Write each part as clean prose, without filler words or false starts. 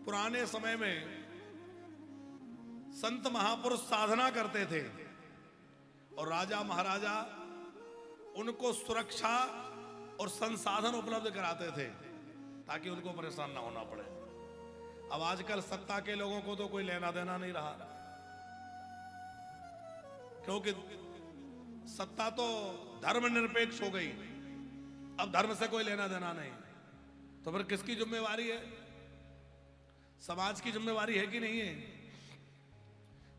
पुराने समय में संत महापुरुष साधना करते थे और राजा महाराजा उनको सुरक्षा और संसाधन उपलब्ध कराते थे ताकि उनको परेशान ना होना पड़े। अब आजकल सत्ता के लोगों को तो कोई लेना देना नहीं रहा, क्योंकि सत्ता तो धर्मनिरपेक्ष हो गई। अब धर्म से कोई लेना देना नहीं, तो फिर किसकी जिम्मेवारी है? समाज की जिम्मेवारी है कि नहीं है?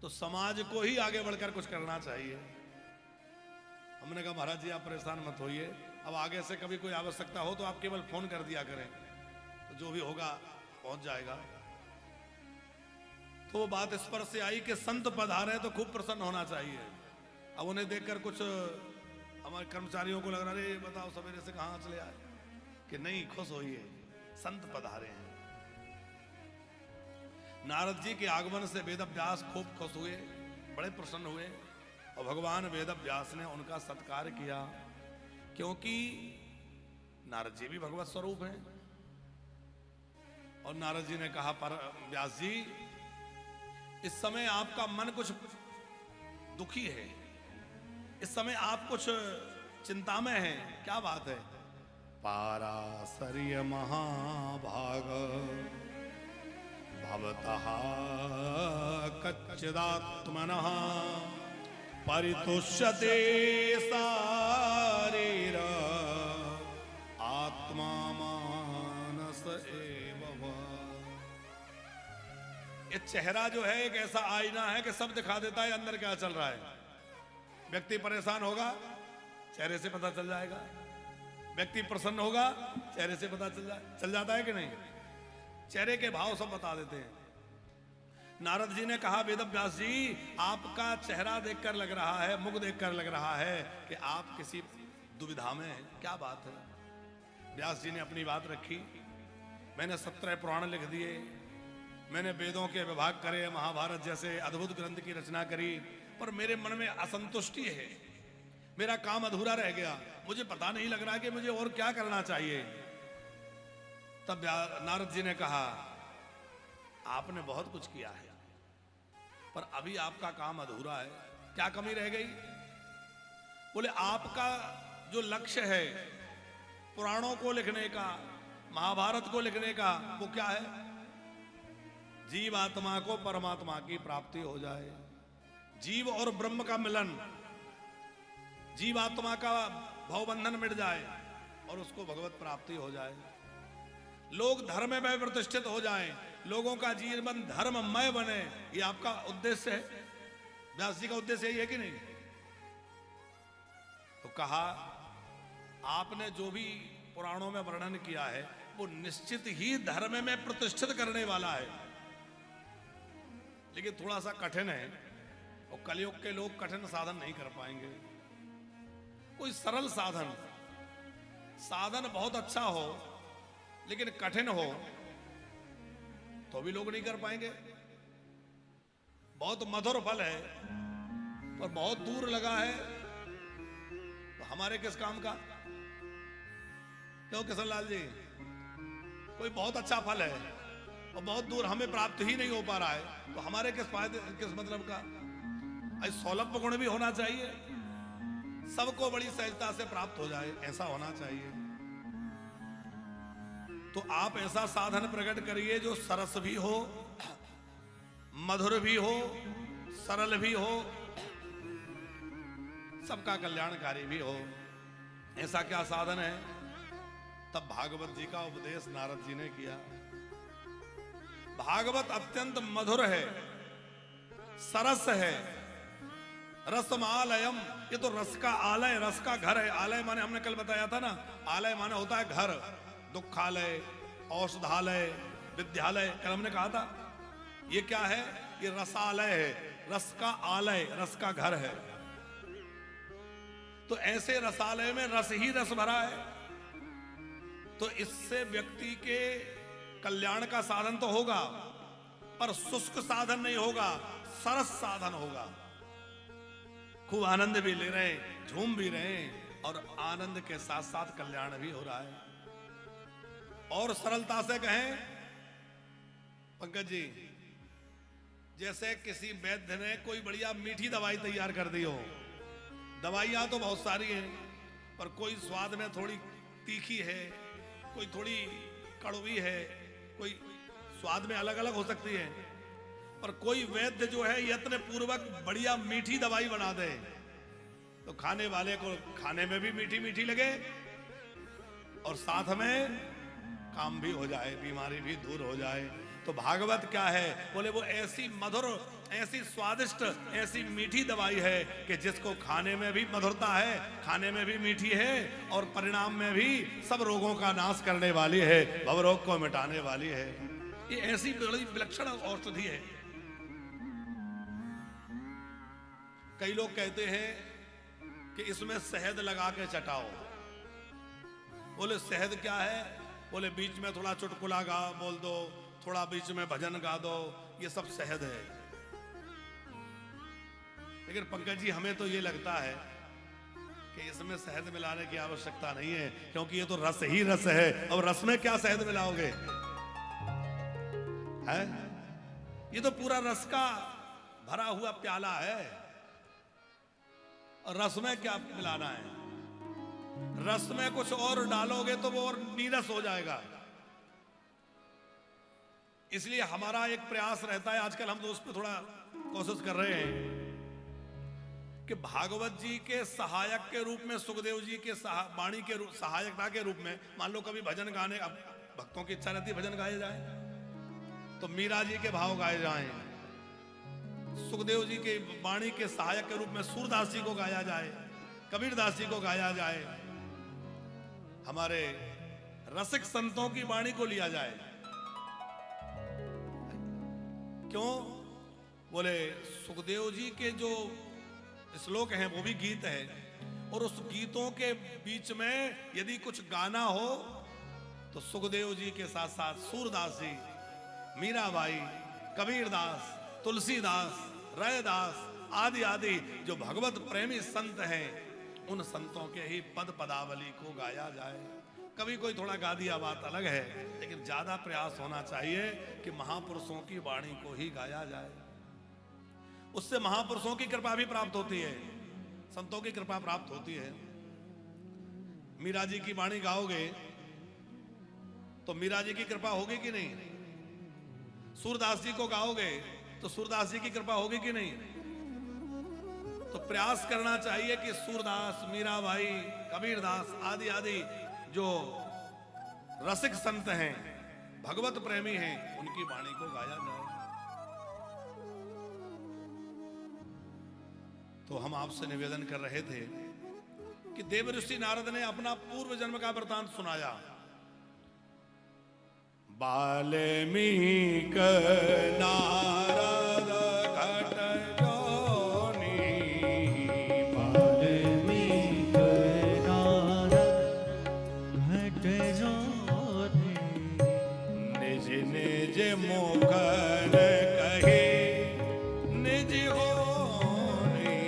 तो समाज को ही आगे बढ़कर कुछ करना चाहिए। हमने कहा महाराज जी आप परेशान मत होइए, अब आगे से कभी कोई आवश्यकता हो तो आप केवल फोन कर दिया करें, तो जो भी होगा पहुंच जाएगा। तो वो बात इस पर से आई कि संत पधारे तो खूब प्रसन्न होना चाहिए। अब उन्हें देखकर कुछ हमारे कर्मचारियों को लग रहा है बताओ सवेरे से कहां चले आए, कि नहीं खुश होइए संत पधारे हैं। नारद जी के आगमन से वेदव्यास खूब खुश हुए, बड़े प्रसन्न हुए और भगवान वेदव्यास ने उनका सत्कार किया, क्योंकि नारद जी भी भगवत स्वरूप हैं। और नारद जी ने कहा पर व्यास जी इस समय आपका मन कुछ दुखी है, इस समय आप कुछ चिंता में हैं, क्या बात है? पाराशर्य महाभाग भवतः कच्चिदात्मनः परितुष्यते शारीर आत्मा मानस एव वा। ये चेहरा जो है एक ऐसा आईना है कि सब दिखा देता है अंदर क्या चल रहा है। व्यक्ति परेशान होगा चेहरे से पता चल जाएगा, व्यक्ति प्रसन्न होगा चेहरे से पता चल जाता है कि नहीं? चेहरे के भाव सब बता देते हैं। नारद जी ने कहा वेदव्यास जी आपका चेहरा देखकर लग रहा है, मुख देखकर लग रहा है कि आप किसी दुविधा में हैं, क्या बात है? व्यास जी ने अपनी बात रखी। मैंने 17 पुराण लिख दिए, मैंने वेदों के विभाग करे, महाभारत जैसे अद्भुत ग्रंथ की रचना करी, पर मेरे मन में असंतुष्टि है, मेरा काम अधूरा रह गया, मुझे पता नहीं लग रहा कि मुझे और क्या करना चाहिए। तब नारद जी ने कहा आपने बहुत कुछ किया है, पर अभी आपका काम अधूरा है। क्या कमी रह गई? बोले आपका जो लक्ष्य है पुराणों को लिखने का, महाभारत को लिखने का, वो क्या है? जीवात्मा को परमात्मा की प्राप्ति हो जाए, जीव और ब्रह्म का मिलन, जीवात्मा का भवबंधन मिट जाए और उसको भगवत प्राप्ति हो जाए, लोग धर्म में प्रतिष्ठित हो जाएं, लोगों का जीवन धर्ममय बने, ये आपका उद्देश्य है। व्यास जी का उद्देश्य यही है कि नहीं? तो कहा आपने जो भी पुराणों में वर्णन किया है वो निश्चित ही धर्म में प्रतिष्ठित करने वाला है, लेकिन थोड़ा सा कठिन है और कलयुग के लोग कठिन साधन नहीं कर पाएंगे। कोई सरल साधन, साधन बहुत अच्छा हो लेकिन कठिन हो तो भी लोग नहीं कर पाएंगे। बहुत मधुर फल है और बहुत दूर लगा है तो हमारे किस काम का? क्यों किशन लाल जी? कोई बहुत अच्छा फल है और बहुत दूर हमें प्राप्त ही नहीं हो पा रहा है तो हमारे किस फायदे, किस मतलब का? सौलभ गुण भी होना चाहिए, सबको बड़ी सहजता से प्राप्त हो जाए, ऐसा होना चाहिए। तो आप ऐसा साधन प्रकट करिए जो सरस भी हो, मधुर भी हो, सरल भी हो, सबका कल्याणकारी भी हो। ऐसा क्या साधन है? तब भागवत जी का उपदेश नारद जी ने किया। भागवत अत्यंत मधुर है, सरस है, रसमालयम, ये तो रस का आलय, रस का घर है। आलय माने हमने कल बताया था ना, आलय माने होता है घर, दुखालय, औषधालय, विद्यालय, कल हमने कहा था। ये क्या है? ये रसालय है, रस का आलय, रस का घर है। तो ऐसे रसालय में रस ही रस भरा है, तो इससे व्यक्ति के कल्याण का साधन तो होगा पर शुष्क साधन नहीं होगा, सरस साधन होगा। खूब आनंद भी ले रहे हैं, झूम भी रहे हैं और आनंद के साथ साथ कल्याण भी हो रहा है। और सरलता से कहें पंकज जी, जैसे किसी वैद्य ने कोई बढ़िया मीठी दवाई तैयार कर दी हो। दवाइयां तो बहुत सारी हैं, पर कोई स्वाद में थोड़ी तीखी है, कोई थोड़ी कड़वी है, कोई स्वाद में अलग अलग हो सकती है। पर कोई वैद्य जो है यत्न पूर्वक बढ़िया मीठी दवाई बना दे तो खाने वाले को खाने में भी मीठी मीठी लगे और साथ में काम भी हो जाए, बीमारी भी दूर हो जाए। तो भागवत क्या है? बोले वो ऐसी मधुर, ऐसी स्वादिष्ट, ऐसी मीठी दवाई है कि जिसको खाने में भी मधुरता है, खाने में भी मीठी है और परिणाम में भी सब रोगों का नाश करने वाली है, भवरोग को मिटाने वाली है। ये ऐसी बड़ी विलक्षण औषधि है। कई लोग कहते हैं कि इसमें शहद लगा के चटाओ। बोले शहद क्या है? बोले बीच में थोड़ा चुटकुला गा बोल दो, थोड़ा बीच में भजन गा दो, ये सब शहद है। लेकिन पंकज जी, हमें तो ये लगता है कि इसमें शहद मिलाने की आवश्यकता नहीं है, क्योंकि ये तो रस ही रस है। अब रस में क्या शहद मिलाओगे? है? ये तो पूरा रस का भरा हुआ प्याला है, और रस में क्या मिलाना है? रस में कुछ और डालोगे तो वो और नीरस हो जाएगा। इसलिए हमारा एक प्रयास रहता है, आजकल हम तो उस पर थोड़ा कोशिश कर रहे हैं कि भागवत जी के सहायक के रूप में, सुखदेव जी के वाणी के सहायकता के रूप में, मान लो कभी भजन गाने, अब भक्तों की इच्छा रहती है भजन गाए जाए, तो मीरा जी के भाव गाए जाएं, सुखदेव जी के वाणी के सहायक के रूप में सूरदास जी को गाया जाए, कबीरदास जी को गाया जाए, हमारे रसिक संतों की वाणी को लिया जाए। क्यों? बोले सुखदेव जी के जो श्लोक हैं वो भी गीत है, और उस गीतों के बीच में यदि कुछ गाना हो तो सुखदेव जी के साथ साथ सूरदास जी, मीराबाई, कबीरदास, तुलसीदास, रैदास आदि आदि जो भगवत प्रेमी संत हैं, उन संतों के ही पद पदावली को गाया जाए। कभी कोई थोड़ा गा दिया, बात अलग है, लेकिन ज्यादा प्रयास होना चाहिए कि महापुरुषों की वाणी को ही गाया जाए। उससे महापुरुषों की कृपा भी प्राप्त होती है, संतों की कृपा प्राप्त होती है। मीरा जी की वाणी गाओगे तो मीरा जी की कृपा होगी कि नहीं? सूरदास जी को गाओगे तो सूरदास जी की कृपा होगी कि नहीं? तो प्रयास करना चाहिए कि सूरदास, मीराबाई, कबीरदास आदि आदि जो रसिक संत हैं, भगवत प्रेमी हैं, उनकी वाणी को गाया जाए। तो हम आपसे निवेदन कर रहे थे कि देव ऋषि नारद ने अपना पूर्व जन्म का वृतांत सुनाया। वाल्मीकि नारद घट जोनी, वाल्मीकि नारद घट जोनी, निज निज मुख कहे निज होनी,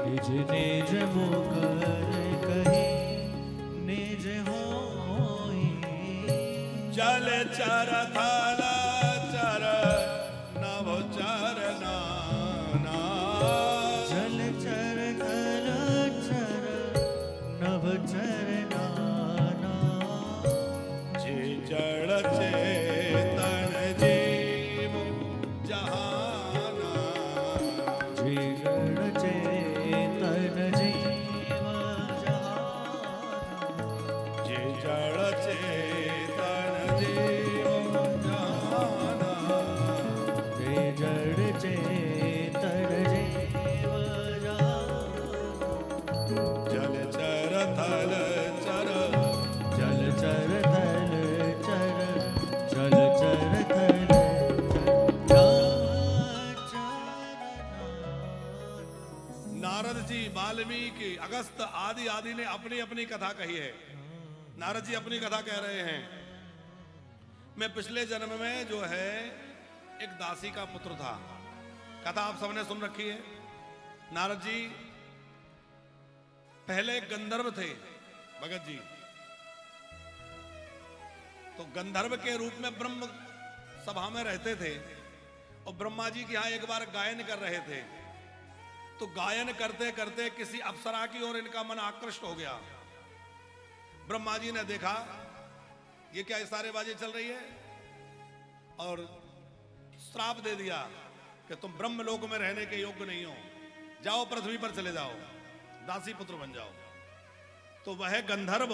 निज निज मुख कहे निज होई, जल चर थल चर नभ चर नाना, जल चर थल चर नभ चर नाना, जे जड़ चेतन जीव जहाना, जे जड़ चेतन जीव जहाना, जे जड़ चेतन जीव जहाना, जे जड़ चेतन जीव जहाना, जल चर थल चर, जल चर थल चर, जल चर थल नारद जी, वाल्मीकि, अगस्त आदि आदि ने अपनी अपनी कथा कही है। नारद जी अपनी कथा कह रहे हैं, मैं पिछले जन्म में जो है एक दासी का पुत्र था। कथा आप सबने सुन रखी है। नारद जी पहले गंधर्व थे, भगत जी, तो गंधर्व के रूप में ब्रह्म सभा में रहते थे और ब्रह्मा जी के यहाँ एक बार गायन कर रहे थे, तो गायन करते करते किसी अप्सरा की ओर इनका मन आकृष्ट हो गया। ब्रह्मा जी ने देखा ये क्या इशारेबाजी चल रही है, और श्राप दे दिया कि तुम ब्रह्मलोक में रहने के योग्य नहीं हो, जाओ पृथ्वी पर चले जाओ, दासी पुत्र बन जाओ। तो वह गंधर्व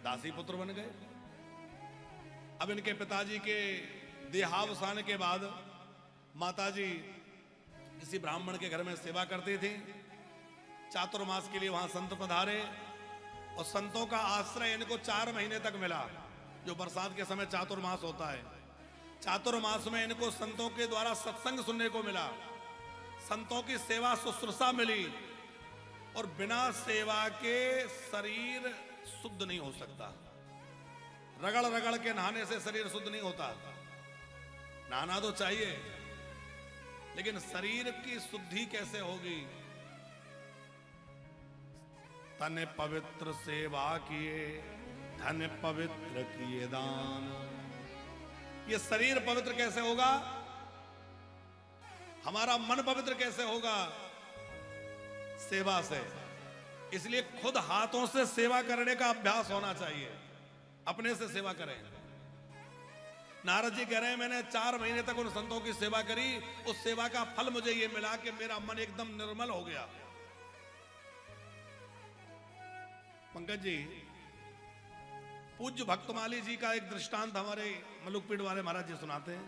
दासी पुत्र बन गए। अब इनके पिताजी के देहावसान के बाद माताजी किसी ब्राह्मण के घर में सेवा करती थी। चातुर्मास के लिए वहां संत पधारे और संतों का आश्रय इनको 4 महीने तक मिला। जो बरसात के समय चातुर्मास होता है, चातुर्मास में इनको संतों के द्वारा सत्संग सुनने को मिला, संतों की सेवा शुश्रूषा मिली। और बिना सेवा के शरीर शुद्ध नहीं हो सकता। रगड़ रगड़ के नहाने से शरीर शुद्ध नहीं होता। नहाना तो चाहिए, लेकिन शरीर की शुद्धि कैसे होगी? तन पवित्र सेवा किए, धन पवित्र किए दान। ये शरीर पवित्र कैसे होगा? हमारा मन पवित्र कैसे होगा? सेवा से। इसलिए खुद हाथों से सेवा करने का अभ्यास होना चाहिए। अपने से सेवा करें। नारद जी कह रहे हैं मैंने 4 महीने तक उन संतों की सेवा करी, उस सेवा का फल मुझे ये मिला कि मेरा मन एकदम निर्मल हो गया। पंकज जी, पूज्य भक्तमाली जी का एक दृष्टांत हमारे मलुकपीठ वाले महाराज जी सुनाते हैं।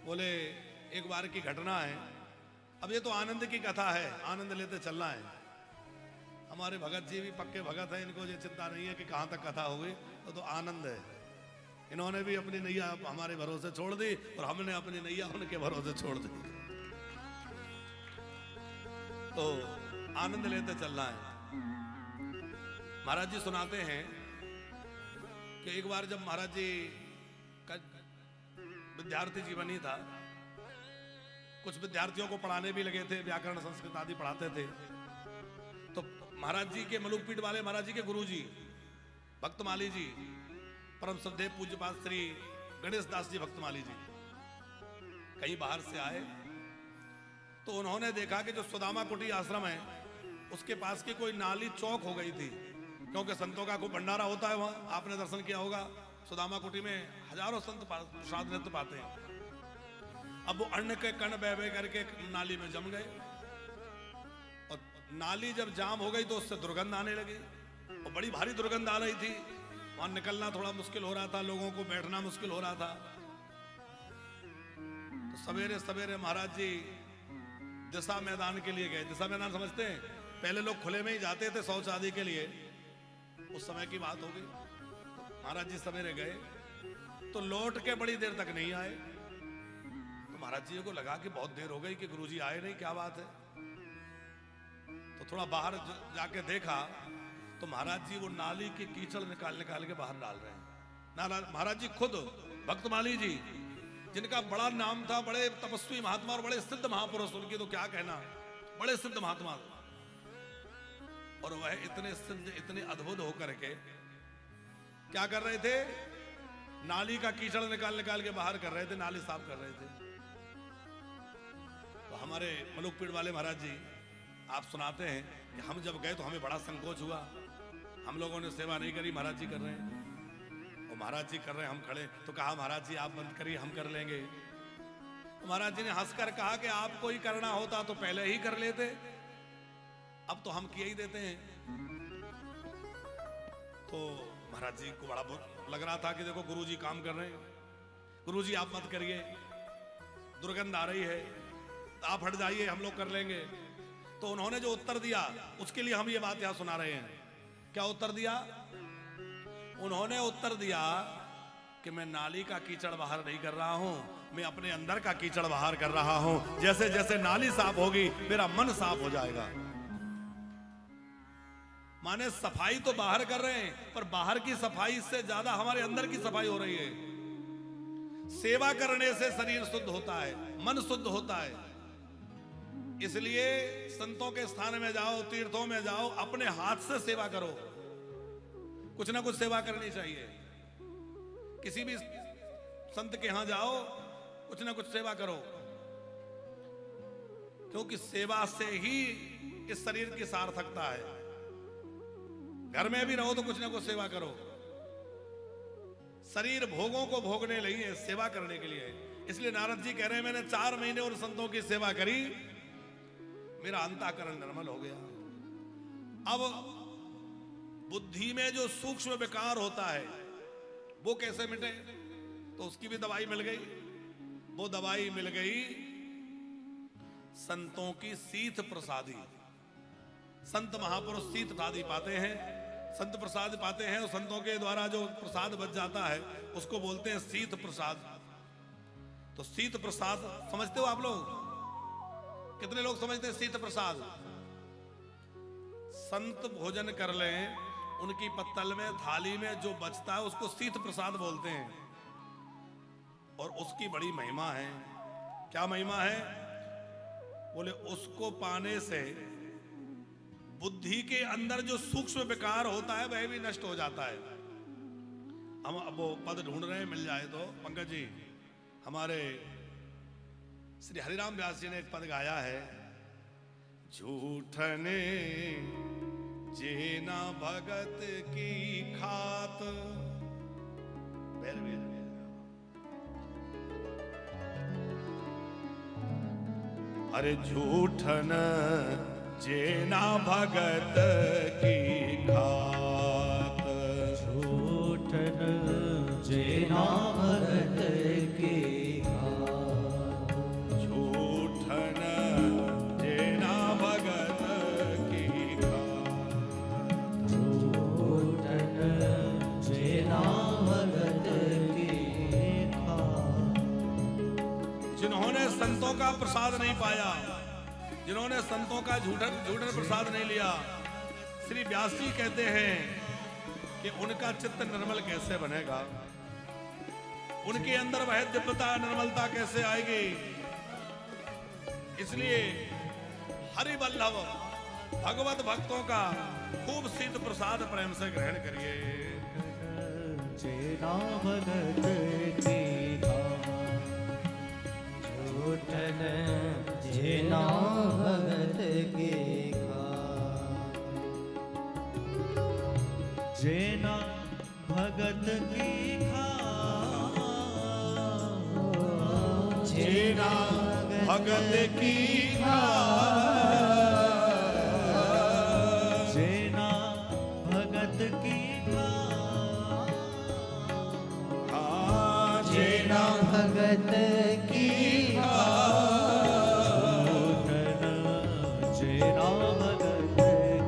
बोले एक बार की घटना है। अब ये तो आनंद की कथा है, आनंद लेते चलना है। हमारे भगत जी भी पक्के भगत हैं, इनको ये चिंता नहीं है कि कहां तक कथा होगी, तो आनंद है। इन्होंने भी अपनी नैया हमारे भरोसे छोड़ दी और हमने अपनी नैया उनके भरोसे छोड़ दी। तो आनंद लेते चलना है। महाराज जी सुनाते हैं कि एक बार जब महाराज जी का विद्यार्थी जीवन ही था, कुछ विद्यार्थियों को पढ़ाने भी लगे थे, व्याकरण संस्कृत आदि पढ़ाते थे। तो महाराज जी के मलुकपीठ वाले महाराज जी के गुरुजी भक्तमाली जी, परम श्रद्धेय पूज्यपाद श्री गणेश दास जी भक्तमाली जी कहीं बाहर से आए। तो उन्होंने देखा कि जो सुदामा कुटी आश्रम है उसके पास की कोई नाली चौक हो गई थी, क्योंकि संतों का खूब भंडारा होता है वहां। आपने दर्शन किया होगा, सुदामा कुटी में हजारों संत प्रसाद नृत्य पाते हैं। अब वो अन्न के कण बह बह करके नाली में जम गए, और नाली जब जाम हो गई तो उससे दुर्गंध आने लगी, और बड़ी भारी दुर्गंध आ रही थी। वहां निकलना थोड़ा मुश्किल हो रहा था, लोगों को बैठना मुश्किल हो रहा था। तो सवेरे सवेरे महाराज जी दिशा मैदान के लिए गए। दिशा मैदान समझते हैं? पहले लोग खुले में ही जाते थे शौच आदि के लिए, उस समय की बात होगी। तो महाराज जी सवेरे गए तो लौट के बड़ी देर तक नहीं आए। तो महाराज जी को लगा कि बहुत देर हो गई कि गुरुजी आए नहीं, क्या बात है। तो थोड़ा बाहर जाके देखा तो महाराज जी वो नाली की कीचड़ निकाल निकाल के बाहर डाल रहे हैं। महाराज जी खुद भक्तमाली जी, जिनका बड़ा नाम था, बड़े तपस्वी महात्मा और बड़े सिद्ध महापुरुष, उनकी तो क्या कहना, बड़े सिद्ध महात्मा, और वह इतने सिद्ध इतने अद्भुत होकर के क्या कर रहे थे? नाली का कीचड़ निकाल निकाल के बाहर कर रहे थे, नाली साफ कर रहे थे। तो हमारे मलुकपीठ वाले महाराज जी आप सुनाते हैं कि हम जब गए तो हमें बड़ा संकोच हुआ, हम लोगों ने सेवा नहीं करी, महाराज जी कर रहे हैं। और महाराज जी कर रहे हैं, हम खड़े। तो कहा महाराज जी आप बंद करिए, हम कर लेंगे। तो महाराज जी ने हंसकर कहा कि आपको ही करना होता तो पहले ही कर लेते, अब तो हम किए ही देते हैं। तो महाराज जी को बड़ा लग रहा था कि देखो गुरुजी काम कर रहे हैं, गुरुजी आप मत करिए, दुर्गंध आ रही है, आप हट जाइए, हम लोग कर लेंगे। तो उन्होंने जो उत्तर दिया उसके लिए हम ये बात यहां सुना रहे हैं। क्या उत्तर दिया? उन्होंने उत्तर दिया कि मैं नाली का कीचड़ बाहर नहीं कर रहा हूं, मैं अपने अंदर का कीचड़ बाहर कर रहा हूं। जैसे जैसे नाली साफ होगी मेरा मन साफ हो जाएगा। माने सफाई तो बाहर कर रहे हैं, पर बाहर की सफाई से ज्यादा हमारे अंदर की सफाई हो रही है। सेवा करने से शरीर शुद्ध होता है, मन शुद्ध होता है। इसलिए संतों के स्थान में जाओ, तीर्थों में जाओ, अपने हाथ से सेवा करो। कुछ ना कुछ सेवा करनी चाहिए। किसी भी संत के यहां जाओ, कुछ ना कुछ सेवा करो, क्योंकि सेवा से ही इस शरीर की सार्थकता है। घर में भी रहो तो कुछ ना कुछ सेवा करो। शरीर भोगों को भोगने नहीं है, सेवा करने के लिए है। इसलिए नारद जी कह रहे हैं, मैंने 4 महीने उन संतों की सेवा करी, मेरा अंतःकरण निर्मल हो गया। अब बुद्धि में जो सूक्ष्म विकार होता है वो कैसे मिटे? तो उसकी भी दवाई मिल गई। वो दवाई मिल गई संतों की शीत प्रसादी। संत महापुरुष शीत प्रसादी पाते हैं, संत प्रसाद पाते हैं, और संतों के द्वारा जो प्रसाद बच जाता है उसको बोलते हैं शीत प्रसाद। तो शीत प्रसाद समझते हो आप लोग? कितने लोग समझते हैं शीत प्रसाद? संत भोजन कर लें, उनकी पत्तल में थाली में जो बचता है उसको शीत प्रसाद बोलते हैं, और उसकी बड़ी महिमा है। क्या महिमा है? बोले उसको पाने से बुद्धि के अंदर जो सूक्ष्म विकार होता है वह भी नष्ट हो जाता है। हम अब वो पद ढूंढ रहे हैं, मिल जाए तो। पंकज जी, हमारे श्री हरिराम व्यास जी ने एक पद गाया है, झूठने जेना भगत की खात। अरे झूठन जेना भगत की खात, झूठन जेना भगत की खात, झूठन जेना भगत की खात, झूठन जेना भगत की खात। जिन्होंने संतों का प्रसाद नहीं पाया, जिन्होंने संतों का झूठन प्रसाद नहीं लिया, श्री व्यास जी कहते हैं कि उनका चित्त निर्मल कैसे बनेगा, उनके अंदर वह दिव्यता निर्मलता कैसे आएगी। इसलिए हरि वल्लभ भगवत भक्तों का खूब शीत प्रसाद प्रेम से ग्रहण करिए। जेना भगत की खात, झूठन जेना भगत की खात, जेना भगत की खात, जेना भगत की खात, जेना भगत की खात, जेना भगत की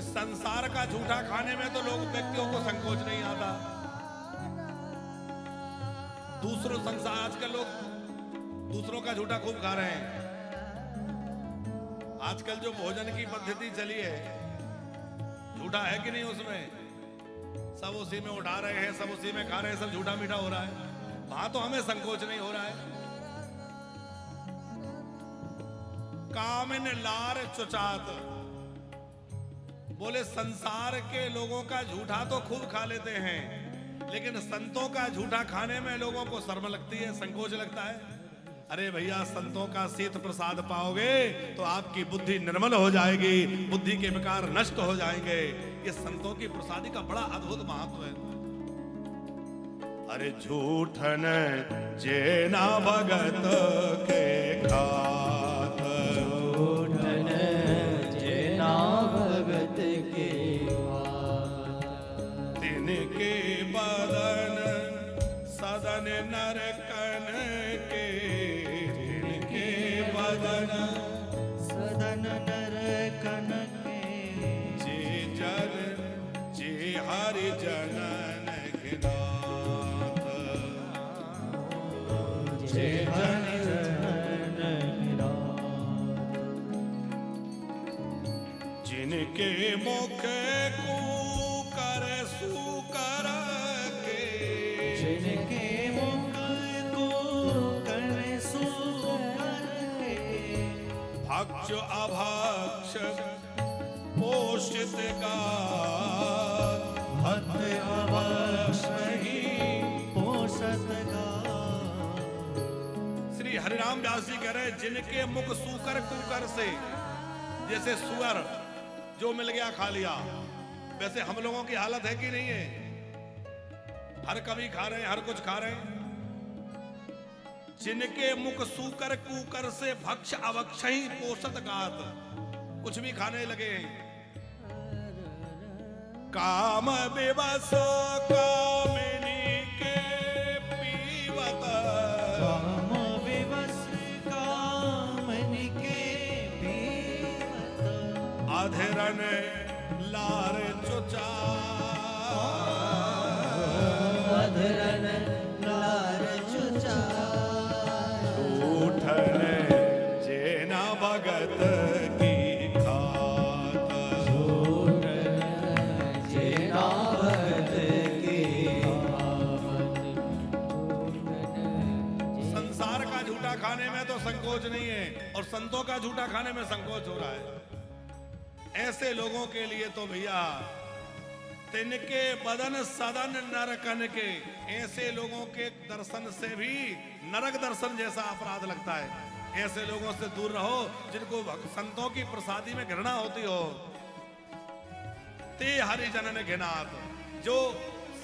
संसार का झूठा खाने में तो लोग व्यक्तियों को संकोच नहीं आता। दूसरों संसार आजकल लोग दूसरों का झूठा खूब खा रहे हैं। आजकल जो भोजन की पद्धति चली है, झूठा है कि नहीं उसमें? सब उसी में उठा रहे हैं, सब उसी में खा रहे हैं, सब झूठा मीठा हो रहा है। वहां तो हमें संकोच नहीं हो रहा है। कामिन लार चुचात, बोले संसार के लोगों का झूठा तो खूब खा लेते हैं, लेकिन संतों का झूठा खाने में लोगों को शर्म लगती है, संकोच लगता है। अरे भैया, संतों का शीत प्रसाद पाओगे तो आपकी बुद्धि निर्मल हो जाएगी, बुद्धि के विकार नष्ट हो जाएंगे। ये संतों की प्रसादी का बड़ा अद्भुत महत्व है। अरे झूठन जेना भगत के खात, झूठन जेना भगत के खात, तिनके बदन सदन नरकन के हरि जनन घिनात जे हरि जनन जिनके मुख कूकर सुकर के जिनके मुख को करे सुकर के भक्ष अभक्ष पोषित गात भक्त अवश्य ही पोषत का श्री हरिराम व्यास जी कह रहे जिनके मुख सूकर कुकर से, जैसे सुअर जो मिल गया खा लिया, वैसे हम लोगों की हालत है कि नहीं है? हर कभी खा रहे हैं, हर कुछ खा रहे हैं। जिनके मुख सूकर कुकर से भक्ष अवक्ष ही पोषत गात, कुछ भी खाने लगे हैं। काम विवश कामिनी के पीवत काम विवश कामनि के पीवत अधरन लार चुचा अधरन लार चुचा उठन जेना भगत की खात जेना भगत की संसार का झूठा खाने में तो संकोच नहीं है, और संतों का झूठा खाने में संकोच हो रहा है। ऐसे लोगों के लिए तो भैया तिनके बदन सदन नरकन के, ऐसे लोगों के दर्शन से भी नरक दर्शन जैसा अपराध लगता है। ऐसे लोगों से दूर रहो जिनको संतों की प्रसादी में घृणा होती हो। ते हरिजनन घिनात, जो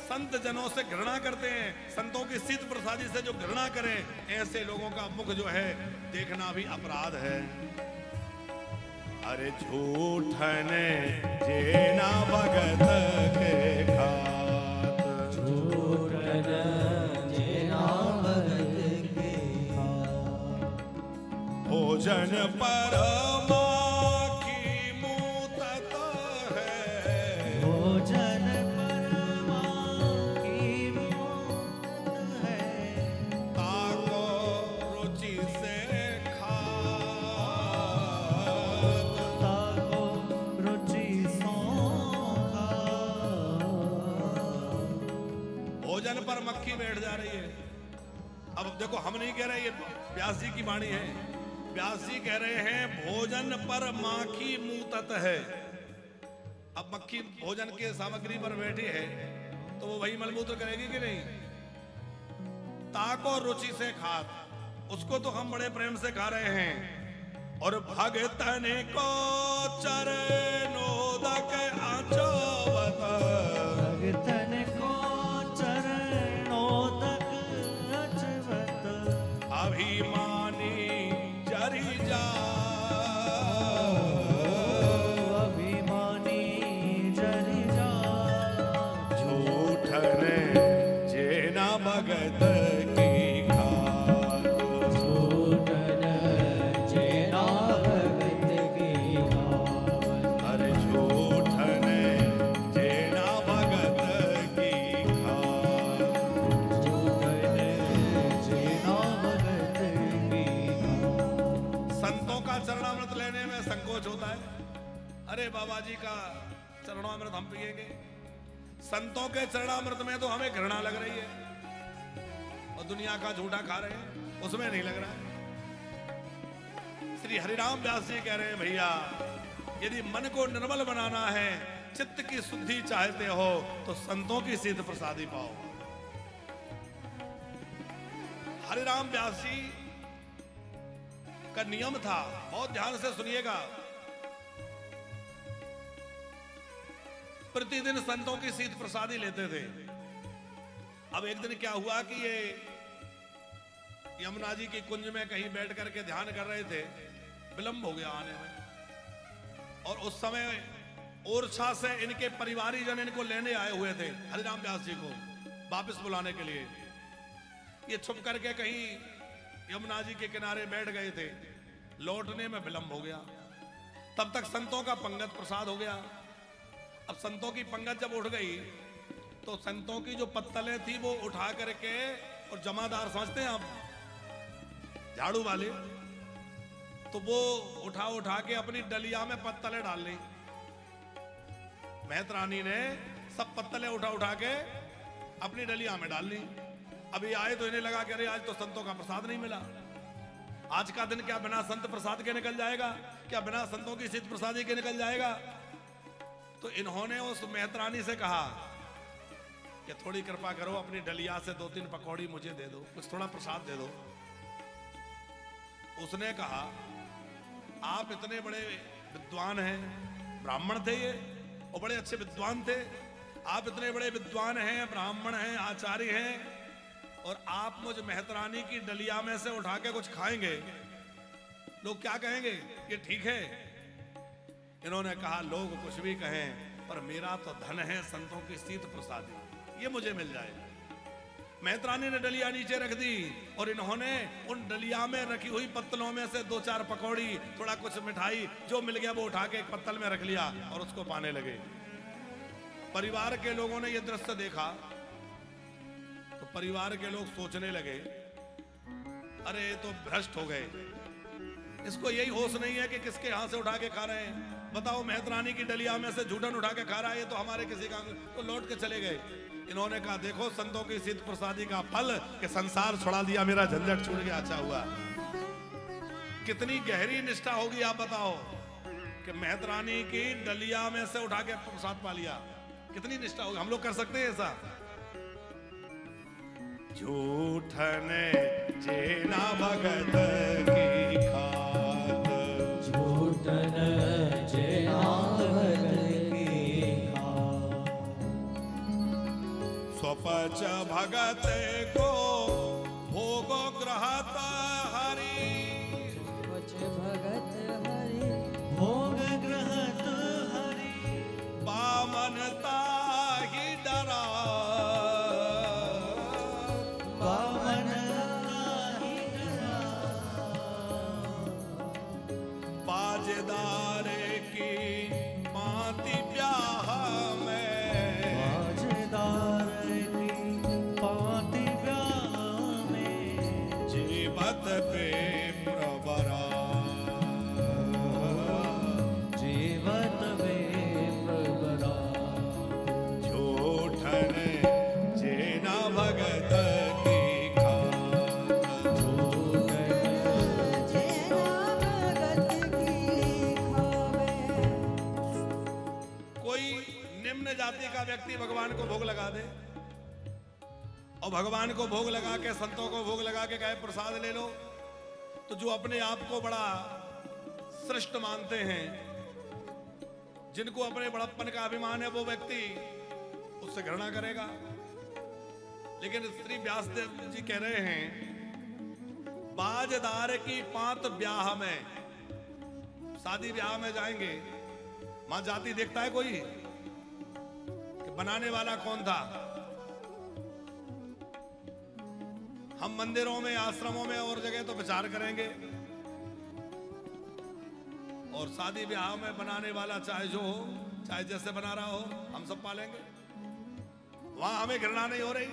संत जनों से घृणा करते हैं, संतों की शीत प्रसादी से जो घृणा करें, ऐसे लोगों का मुख जो है देखना भी अपराध है। अरे झूठन जेना भगत के खात झूठन जेना भगत के भोजन पर माखी मूतत है भोजन परमा की मूत है ताको रुचि से ताको रुचि सो भोजन पर मक्खी बैठ जा रही है। अब देखो, हम नहीं कह रहे, ये व्यास जी की वाणी है। व्यास जी कह रहे हैं भोजन पर माखी मूतत है। अब मक्खी भोजन के सामग्री पर बैठी है तो वो वही मलमूत्र करेगी कि नहीं? ताको रुचि से खात, उसको तो हम बड़े प्रेम से खा रहे हैं। और भगतन को चरणोदक आचवत, भगतन को चरणोदक अचवत अभिमानी जरि जा अभिमानी जरि जा झूठन जेना भगत की खात झूठन जेना भगत की खावत अरे झूठन जेना भगत की खात झूठन जेना भगत की खावत संतों का चरणामृत लेने में संकोच होता है। अरे बाबा जी का चरणामृत हम पिएंगे, संतों के चरणामृत में तो हमें घृणा लग रही है, और दुनिया का झूठा खा रहे हैं उसमें नहीं लग रहा है। श्री हरिराम व्यास जी कह रहे हैं भैया, यदि मन को निर्मल बनाना है, चित्त की शुद्धि चाहते हो, तो संतों की सिद्ध प्रसादी पाओ। हरिराम व्यास जी का नियम था, बहुत ध्यान से सुनिएगा, प्रतिदिन संतों की शीत प्रसादी लेते थे। अब एक दिन क्या हुआ कि ये यमुना जी की कुंज में कहीं बैठ करके ध्यान कर रहे थे, विलंब हो गया आने में, और उस समय ओरछा से इनके परिवारी जन इनको लेने आए हुए थे, हरिराम व्यास जी को वापस बुलाने के लिए। ये छुप करके कहीं यमुना जी के किनारे बैठ गए थे, लौटने में विलंब हो गया। तब तक संतों का पंगत प्रसाद हो गया। अब संतों की पंगत जब उठ गई तो संतों की जो पत्तलें थी वो उठा करके, और जमादार समझते हैं आप झाड़ू वाले, तो वो उठा उठा के अपनी डलिया में पत्तलें डाल ली। महत रानी ने सब पत्तलें उठा उठा के अपनी डलिया में डाल ली। अभी आए तो इन्हें लगा कि अरे आज तो संतों का प्रसाद नहीं मिला, आज का दिन क्या बिना संत प्रसाद के निकल जाएगा, क्या बिना संतों की सिद्ध प्रसादी के निकल जाएगा। तो इन्होंने उस महत रानी से कहा कि थोड़ी कृपा करो, अपनी डलिया से 2-3 पकौड़ी मुझे दे दो, कुछ थोड़ा प्रसाद दे दो। उसने कहा आप इतने बड़े विद्वान हैं, ब्राह्मण थे ये और बड़े अच्छे विद्वान थे, आप इतने बड़े विद्वान हैं, ब्राह्मण हैं, आचार्य हैं, और आप मुझ मेहतरानी की डलिया में से उठा के कुछ खाएंगे, लोग क्या कहेंगे, ये ठीक है। इन्होंने कहा लोग कुछ भी कहें, पर मेरा तो धन है संतों की शीत प्रसादी, ये मुझे मिल जाए। मेहतरानी ने डलिया नीचे रख दी और इन्होंने उन डलिया में रखी हुई पत्तलों में से 2-4 पकौड़ी, थोड़ा कुछ मिठाई जो मिल गया वो उठा के एक पत्तल में रख लिया और उसको पाने लगे। परिवार के लोगों ने यह दृश्य देखा तो परिवार के लोग सोचने लगे, अरे तो भ्रष्ट हो गए, इसको यही होश नहीं है कि किसके यहां से उठा के खा रहे हैं। बताओ, मेहतरानी की डलिया में से झूठन उठा के खा रहा है, ये तो हमारे किसी का, तो लौट के चले गए। इन्होंने कहा देखो संतों की सिद्ध प्रसादी का फल कि संसार छुड़ा दिया, मेरा झंझट छूट गया, अच्छा हुआ। कितनी गहरी निष्ठा होगी आप बताओ कि मेहतरानी की डलिया में से उठा के प्रसाद पा लिया, कितनी निष्ठा होगी। हम लोग कर सकते हैं ऐसा? झूठन जेना भगत की खात, झूठन जेना भगत की खात, स्वपच भगत को भोगो ग्रहत हरि, स्वपच भगत हरि भोग ग्रहत हरि, बामनता ही डरा, बाजेदार की पाती ब्याह में, बाजेदार की पाती ब्याह में, जीवत पे प्रबरा, जीवत पे प्रबरा, झूठन जेना भगत की खात, निम्न जाति का व्यक्ति भगवान को भोग लगा दे और भगवान को भोग लगा के, संतों को भोग लगा के कहे प्रसाद ले लो, तो जो अपने आप को बड़ा श्रेष्ठ मानते हैं, जिनको अपने बड़प्पन का अभिमान है, वो व्यक्ति उससे घृणा करेगा। लेकिन श्री व्यासदेव जी कह रहे हैं, बाजदार की पात ब्याह में, शादी ब्याह में जाएंगे, मां जाति देखता है कोई कि बनाने वाला कौन था। हम मंदिरों में, आश्रमों में और जगह तो विचार करेंगे, और शादी ब्याह में बनाने वाला चाहे जो हो, चाहे जैसे बना रहा हो, हम सब पालेंगे। वहां हमें घृणा नहीं हो रही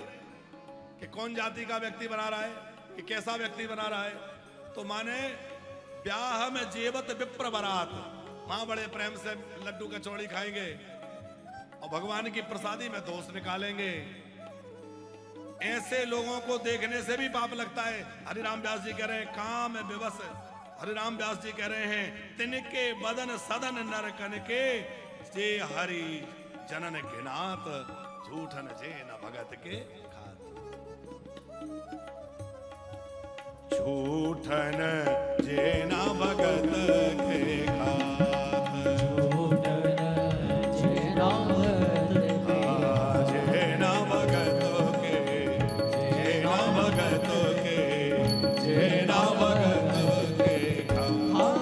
कि कौन जाति का व्यक्ति बना रहा है, कि कैसा व्यक्ति बना रहा है। तो माने ब्याह में जेवत विप्र बरात, मां बड़े प्रेम से लड्डू कचौड़ी खाएंगे और भगवान की प्रसादी में दोष निकालेंगे। ऐसे लोगों को देखने से भी पाप लगता है। हरिराम व्यास जी कह रहे हैं, काम विवश, हरिराम व्यास जी कह रहे हैं, तिनके बदन सदन नरकन के, जे हरि जनन घिनात, झूठन जे न भगत के खात। झूठन जे न भगत के खात, झूठन जे न भगत के, जे न भगत के, जे न भगत के, जे न भगत के खात।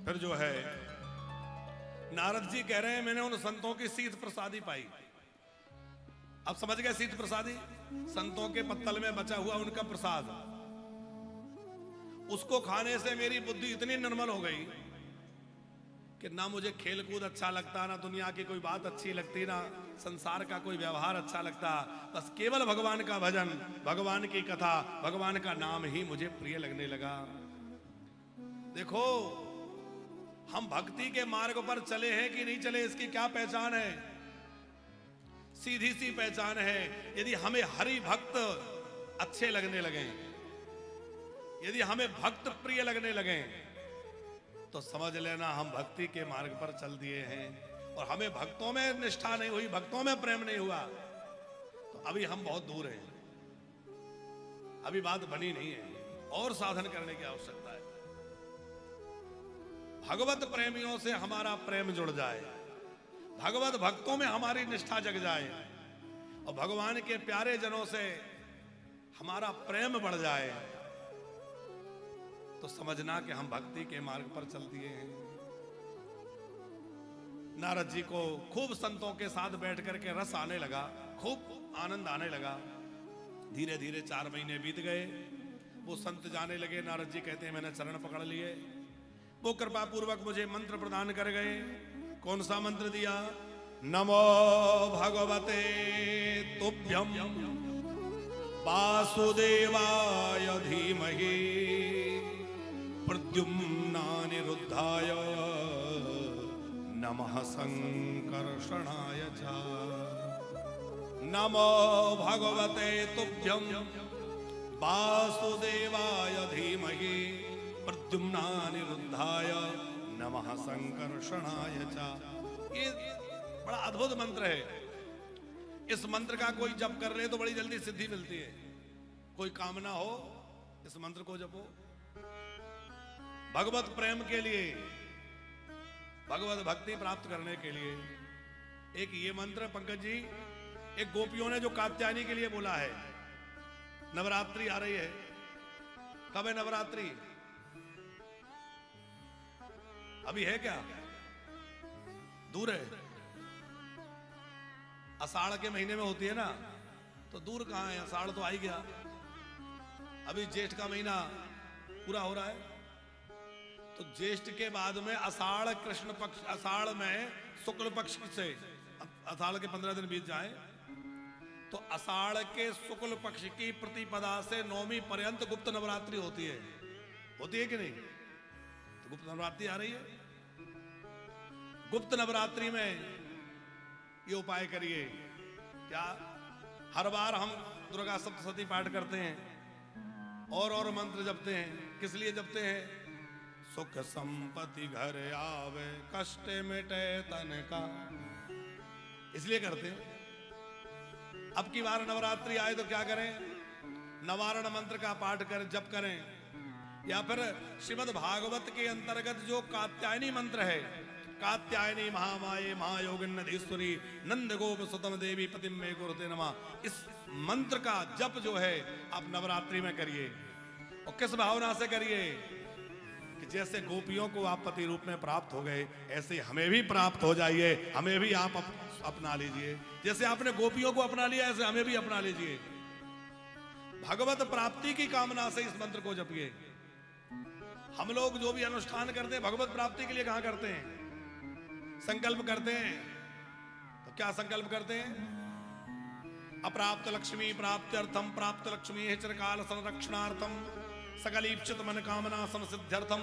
फिर जो है, नारद जी कह रहे हैं, मैंने उन संतों की शीत प्रसादी पाई। अब समझ गए शीत प्रसादी, संतों के पत्तल में बचा हुआ उनका प्रसाद। उसको खाने से मेरी बुद्धि इतनी निर्मल हो गई कि ना मुझे खेल कूद अच्छा लगता, ना दुनिया की कोई बात अच्छी लगती, ना संसार का कोई व्यवहार अच्छा लगता, बस केवल भगवान का भजन, भगवान की कथा, भगवान का नाम ही मुझे प्रिय लगने लगा। देखो, हम भक्ति के मार्ग पर चले हैं कि नहीं चले, इसकी क्या पहचान है? सीधी सी पहचान है, यदि हमें हरि भक्त अच्छे लगने लगे, यदि हमें भक्त प्रिय लगने लगे, तो समझ लेना हम भक्ति के मार्ग पर चल दिए हैं। और हमें भक्तों में निष्ठा नहीं हुई, भक्तों में प्रेम नहीं हुआ, तो अभी हम बहुत दूर हैं, अभी बात बनी नहीं है, और साधन करने की आवश्यकता है। भगवत प्रेमियों से हमारा प्रेम जुड़ जाए, भगवत भक्तों में हमारी निष्ठा जग जाए, और भगवान के प्यारे जनों से हमारा प्रेम बढ़ जाए, तो समझना कि हम भक्ति के मार्ग पर चल दिए हैं। नारद जी को खूब संतों के साथ बैठ करके रस आने लगा, खूब आनंद आने लगा। धीरे धीरे 4 महीने बीत गए, वो संत जाने लगे। नारद जी कहते हैं मैंने चरण पकड़ लिए, वो कृपा पूर्वक मुझे मंत्र प्रदान कर गए। कौन सा मंत्र दिया? नमो भगवते तुभ्यं वासुदेवाय धीमहि प्रद्युम्नानिरुद्धाय नमः संकर्षणाय च। नमो भगवते तुभ्यं वासुदेवाय धीमहि प्रद्युम्नानिरुद्धाय नमः संकर्षणाय च। ये बड़ा अद्भुत मंत्र है। इस मंत्र का कोई जप कर ले तो बड़ी जल्दी सिद्धि मिलती है। कोई कामना हो, इस मंत्र को जपो। भगवत प्रेम के लिए, भगवत भक्ति प्राप्त करने के लिए। एक ये मंत्र पंकज जी, एक गोपियों ने जो कात्यायनी के लिए बोला है। नवरात्रि आ रही है, कब है नवरात्रि? अभी है क्या? दूर है? आषाढ़ के महीने में होती है ना, तो दूर कहां है, आषाढ़ तो आ ही गया। अभी ज्येष्ठ का महीना पूरा हो रहा है, तो ज्येष्ठ के बाद में आषाढ़ कृष्ण पक्ष, आषाढ़ में शुक्ल पक्ष से, आषाढ़ के 15 दिन बीत जाए तो आषाढ़ के शुक्ल पक्ष की प्रतिपदा से नवमी पर्यंत गुप्त नवरात्रि होती है। होती है कि नहीं? तो गुप्त नवरात्रि आ रही है। गुप्त नवरात्रि में ये उपाय करिए। क्या? हर बार हम दुर्गा सप्तशती पाठ करते हैं और मंत्र जपते हैं। किस लिए जपते हैं? सुख संपत्ति घर आवे, कष्ट मिटे तन का, इसलिए करते हैं। अब की बार नवरात्रि आए तो क्या करें? नवारण मंत्र का पाठ करें, जप करें, या फिर श्रीमद् भागवत के अंतर्गत जो कात्यायनी मंत्र है, कात्यायनी महामाये महायोगिन्नधीश्वरी नंद गोप सुतम देवी पतिम मे गुरुते नमः, इस मंत्र का जप जो है आप नवरात्रि में करिए। और किस भावना से करिए कि जैसे गोपियों को आप पति रूप में प्राप्त हो गए, ऐसे हमें भी प्राप्त हो जाइए, हमें भी आप अपना लीजिए। जैसे आपने गोपियों को अपना लिया, ऐसे हमें भी अपना लीजिए। भगवत प्राप्ति की कामना से इस मंत्र को जपिए। हम लोग जो भी अनुष्ठान करते हैं भगवत प्राप्ति के लिए कहां करते हैं? संकल्प करते हैं। तो क्या संकल्प करते हैं? अप्राप्त लक्ष्मी प्राप्त्यर्थम, प्राप्त लक्ष्मी चिरकाल संरक्षणार्थम, सकलीप्सित मन कामना संसिद्ध्यर्थम,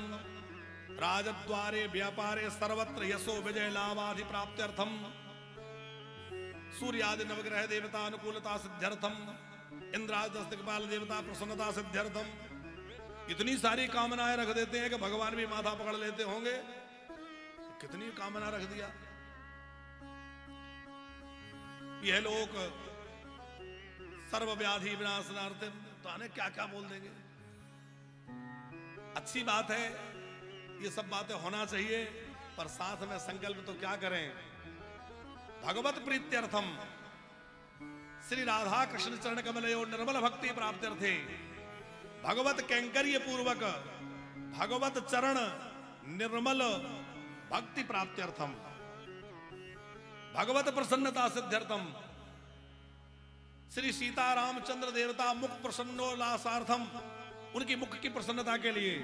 राजद्वारे व्यापारे सर्वत्र यशो विजय लाभाधि प्राप्त्यर्थम, सूर्यादि नवग्रह देवता अनुकूलता सिद्ध्यर्थम, इंद्रादि दिक्पाल देवता प्रसन्नता सिद्ध्यर्थम। इतनी सारी कामनाएं रख देते हैं कि भगवान भी माथा पकड़ लेते होंगे। कितनी कामना रख दिया। यह लोग सर्व व्याधि विनाशनार्थम, तो आने क्या क्या बोल देंगे। अच्छी बात है, ये सब बातें होना चाहिए, पर साथ में संकल्प तो क्या करें? भगवत प्रीत्यर्थम, श्री राधा कृष्ण चरण कमलयो निर्मल भक्ति प्राप्त्यर्थे, भगवत कैंकर्य पूर्वक भगवत चरण निर्मल भक्ति प्राप्त्यर्थम, भगवत प्रसन्नता सिद्ध्यर्थम, श्री सीता रामचंद्र देवता मुख प्रसन्नोल्लासार्थम, उनकी मुख की प्रसन्नता के लिए,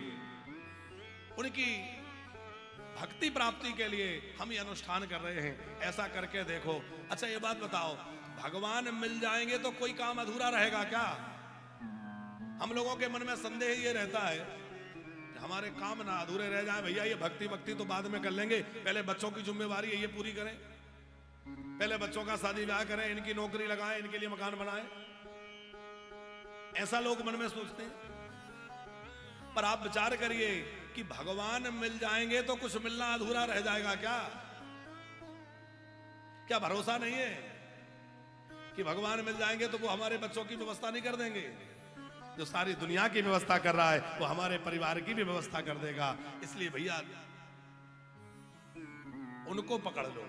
उनकी भक्ति प्राप्ति के लिए हम ये अनुष्ठान कर रहे हैं, ऐसा करके देखो। अच्छा ये बात बताओ, भगवान मिल जाएंगे तो कोई काम अधूरा रहेगा क्या? हम लोगों के मन में संदेह ये रहता है कि हमारे काम ना अधूरे रह जाए। भैया ये भक्ति भक्ति तो बाद में कर लेंगे, पहले बच्चों की जिम्मेवारी है ये पूरी करें, पहले बच्चों का शादी ब्याह करें, इनकी नौकरी लगाएं, इनके लिए मकान बनाएं। ऐसा लोग मन में सोचते हैं। पर आप विचार करिए कि भगवान मिल जाएंगे तो कुछ मिलना अधूरा रह जाएगा क्या? क्या भरोसा नहीं है कि भगवान मिल जाएंगे तो वो हमारे बच्चों की व्यवस्था नहीं कर देंगे? जो सारी दुनिया की व्यवस्था कर रहा है वो हमारे परिवार की भी व्यवस्था कर देगा। इसलिए भैया उनको पकड़ लो।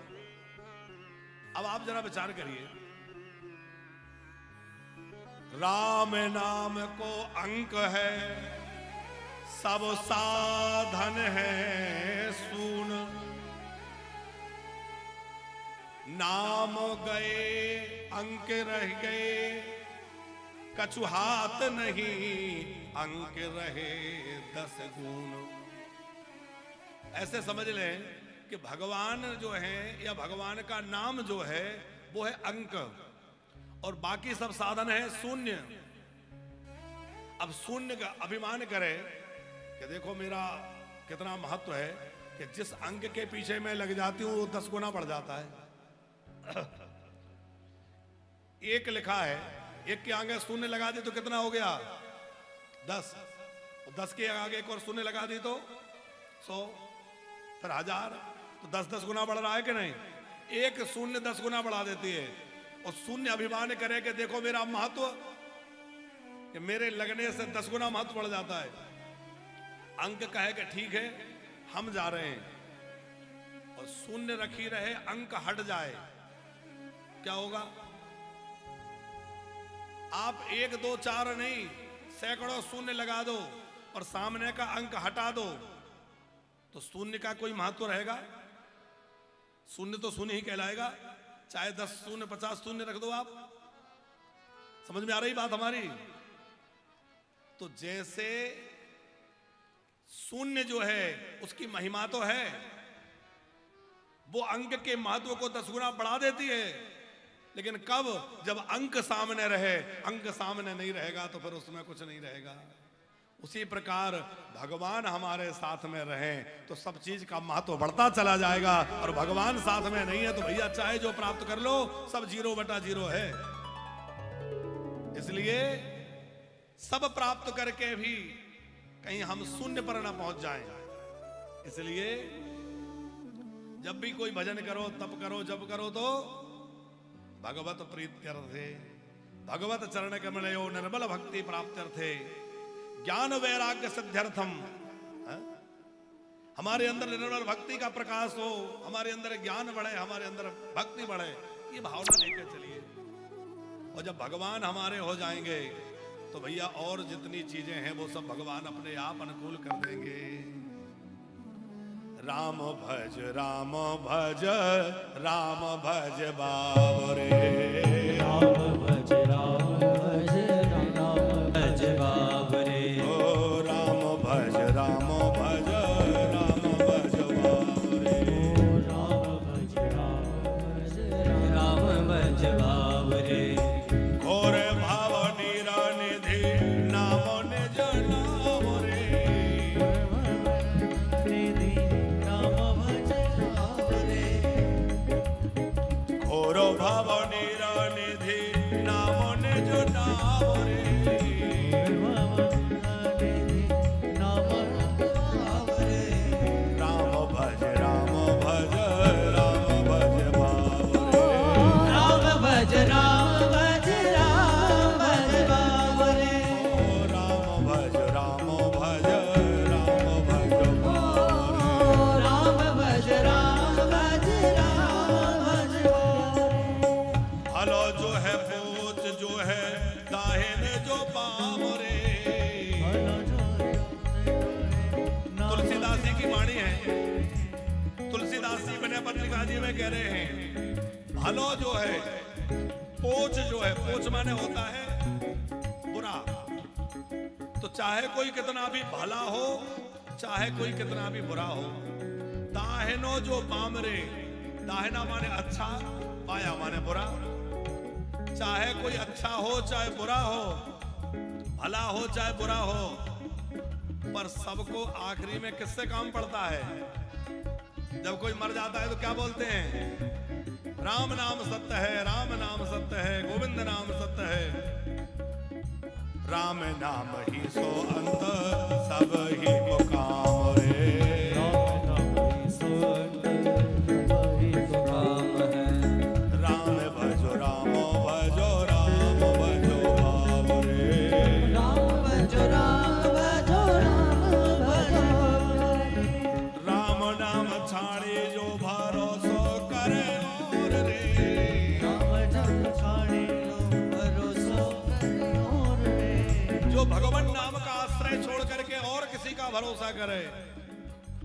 अब आप जरा विचार करिए, राम नाम को अंक है, सब साधन है सून, नाम गए अंक रह गए, कछु हाथ नहीं अंक रहे 10 गुण। ऐसे समझ लें कि भगवान जो है या भगवान का नाम जो है वो है अंक, और बाकी सब साधन है शून्य। अब शून्य का अभिमान करे कि देखो मेरा कितना महत्व है कि जिस अंक के पीछे मैं लग जाती हूं वो 10 गुना बढ़ जाता है। एक लिखा है, एक के आगे शून्य लगा दी तो कितना हो गया? 10। 10 के आगे एक और शून्य लगा दी तो 100, फिर 1000, तो 10-10 गुना बढ़ रहा है कि नहीं? एक शून्य 10 गुना बढ़ा देती है। और शून्य अभिमान करे कि देखो मेरा महत्व, कि मेरे लगने से 10 गुना महत्व बढ़ जाता है। अंक कहे कि ठीक है हम जा रहे हैं, और शून्य रखी रहे, अंक हट जाए, क्या होगा? आप 1 2 4 नहीं, सैकड़ों शून्य लगा दो और सामने का अंक हटा दो तो शून्य का कोई महत्व रहेगा? शून्य तो शून्य ही कहलाएगा, चाहे 10 शून्य 50 शून्य रख दो आप। समझ में आ रही बात हमारी? तो जैसे शून्य जो है उसकी महिमा तो है, वो अंक के महत्व को 10 गुना बढ़ा देती है, लेकिन कब? जब अंक सामने रहे। अंक सामने नहीं रहेगा तो फिर उसमें कुछ नहीं रहेगा। उसी प्रकार भगवान हमारे साथ में रहे तो सब चीज का महत्व बढ़ता चला जाएगा, और भगवान साथ में नहीं है तो भैया चाहे जो प्राप्त कर लो सब 0/0 है। इसलिए सब प्राप्त करके भी कहीं हम शून्य पर ना पहुंच जाएं। इसलिए जब भी कोई भजन करो, तप करो, जप करो तो भगवत प्रीत्यर्थे, भगवत चरण कमलयो निर्मल भक्ति प्राप्त्यर्थे, ज्ञान वैराग्य सिद्ध्यर्थम। हमारे अंदर निर्मल भक्ति का प्रकाश हो, हमारे अंदर ज्ञान बढ़े, हमारे अंदर भक्ति बढ़े, ये भावना लेकर चलिए। और जब भगवान हमारे हो जाएंगे तो भैया और जितनी चीजें हैं वो सब भगवान अपने आप अनुकूल कर देंगे। राम भज राम भज राम भज बाबरे, राम भज राम भज राम भज बाबरे, ओ राम भज राम भज राम भज बाबरे, राम भज राम भज बाबरे, घोर भाव निरानिधि नाम निज नाम रे, निधि राम भज बाबरे, घोर भाव निरानिधि नाम निज नाम रे, नाम बाबरे, राम भज राम भज राम भज बाबरे, राम भज राम भज राम भज बाबरे, ओ राम भज राम भज राम भज बाबरे, राम भज राम भज राम भज बाबरे, हलो जो है पूछ जो है दाहिन जो पाम रे। तुलसीदास जी की वाणी है, तुलसीदास जी विनय पत्रिका जी में कह रहे हैं, भलो जो है, पोच जो है, पोच माने होता है बुरा। तो चाहे कोई कितना भी भला हो, चाहे कोई कितना भी बुरा हो, दाहिनो जो बामरे, दाहिना माने अच्छा, बाया माने बुरा। चाहे कोई अच्छा हो चाहे बुरा हो, भला हो चाहे बुरा हो, पर सबको आखिरी में किससे काम पड़ता है? जब कोई मर जाता है तो क्या बोलते हैं? राम नाम सत्य है, राम नाम सत्य है, गोविंद नाम सत्य है। राम नाम ही सो अंत सब ही मुकाम रे। राम नाम ही सो अंत सब ही मुकाम है। राम भजो रामो भजो राम भजो भाव रे। राम भजो राम भजो राम भजो रे। राम नाम छाड़े जो भरोसो करे और रे। राम नाम छाड़े जो भरोसो करे और रे। जो भगवान नाम का आश्रय छोड़ करके और किसी का भरोसा करे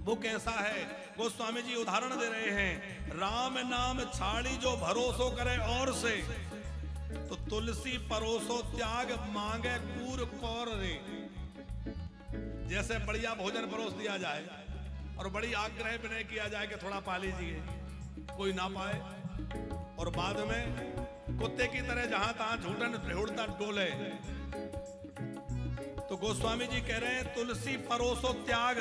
वो कैसा है? गोस्वामी जी उदाहरण दे रहे हैं। राम नाम छाड़ी जो भरोसो करे और से, तो तुलसी परोसो त्याग मांगे कूर कौर रे। जैसे बढ़िया भोजन परोस दिया जाए और बड़ी आग्रह विनय किया जाए कि थोड़ा पा लीजिए, कोई ना पाए और बाद में कुत्ते की तरह जहां तहां झूठन ढूंढता डोले, तो गोस्वामी जी कह रहे हैं तुलसी परोसो त्याग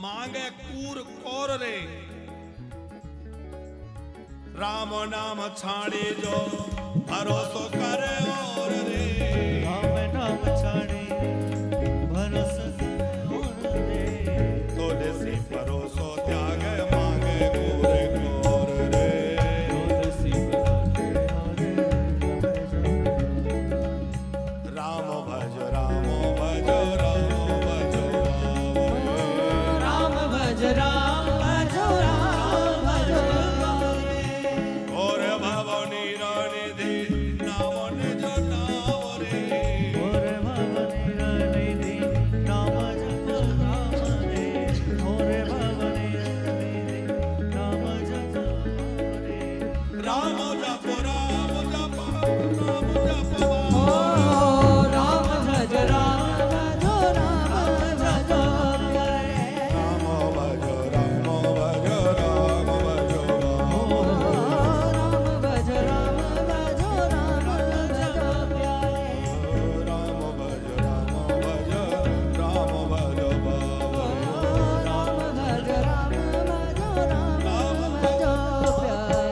मांगे कूर कौर रे। राम नाम छाड़ी जो भरोसो करे और रे। राम नाम छाड़े भरोसा करे और रे। तुलसी परोसो त्याग मांगे कूर कौर रे। तुलसी परोसो राम भज राम भज राम भज राम भज राम भजो राम भजो रे। और भवनी निधि नाम निज नाम रे। और भवनी निधि नाम जपो नाम रे। और भवनी निधि नाम जपो रे। राम जप राम जप राम जप ओ राम भज राम भजो राम भजो रे। राम भज राम भज राम भज ओ राम भज राम भजो राम भजो प्यारे। राम भज राम भज राम भज राम भज राम भजो राम भजो प्यारे।